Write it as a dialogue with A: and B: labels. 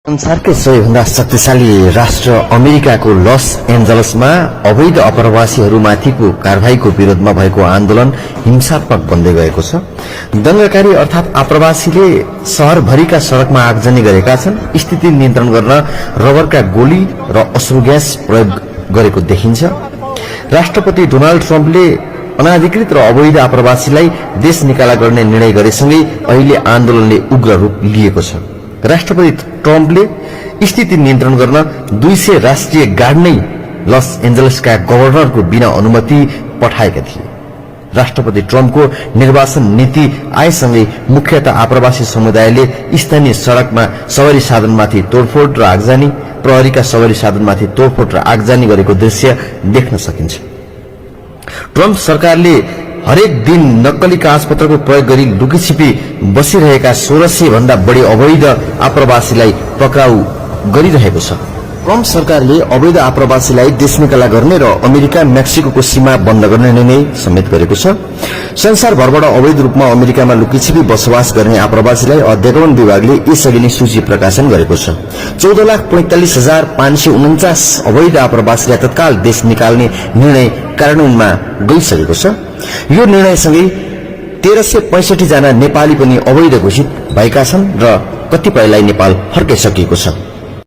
A: संसारकै सबैभन्दा शक्तिशाली राष्ट्र अमेरिकाको लस एन्जलसमा अवैध अप्रवासीहरूमाथिको कारबाहीको विरोधमा भएको आन्दोलन हिंसात्मक बन्दै गएको छ। दंगाकारी अर्थात आप्रवासीले शहरभरिका सड़कमा आगजनी गरेका छन्। स्थिति नियन्त्रण गर्न रबरका गोली र अश्रु ग्यास प्रयोग गरेको देखिन्छ। राष्ट्रपति डोनाल्ड ट्रम्पले अनाधिकृत र अवैध आप्रवासीलाई देश निकाला गर्ने निर्णय गरेसँगै अहिले आन्दोलनले उग्र रूप लिएको छ। राष्ट्रपति ट्रम्पले स्थिति नियन्त्रण गर्न 200 राष्ट्रिय गार्ड नै लस एन्जलसका गभर्नरको बिना अनुमति पठाएका थिए। राष्ट्रपति ट्रम्पको निर्वाचन नीति आएसँगै मुख्यतः आप्रवासी समुदायले स्थानीय सड़कमा सवारी साधनमाथि तोडफोड र आगजनी, प्रहरीका सवारी साधनमाथि तोडफोड र आगजनी गरेको दृश्य देख्न सकिन्छ। ट्रम्प सरकारले हरेक दिन नक्कली कागजपत्रको प्रयोग गरी लुकीछिपी बसिरहेका 1600 भन्दा बढी अवैध आप्रवासीलाई पक्राउ गरिरहेको छ। ट्रम्प सरकारले अवैध आप्रवासीलाई देश निकाला गर्ने र अमेरिका मेक्सिको सीमा बन्द गर्ने निर्णय समेत गरेको छ। संसारभरबाट अवैध रूपमा अमेरिकामा लुकीछिपी बसोबास गर्ने आप्रवासीलाई अध्यापन विभागले यसअघि नै सूची प्रकाशन गरेको छ। 14,45,549 अवैध आप्रवासीलाई तत्काल देश निकाल्ने निर्णय कार्यान्वयनमा गइसकेको छ। यो निर्णयसँगै 1365 जना नेपाली पनि अवैध घोषित भएका छन् र कतिपयलाई नेपाल फर्काइसकिएको छ।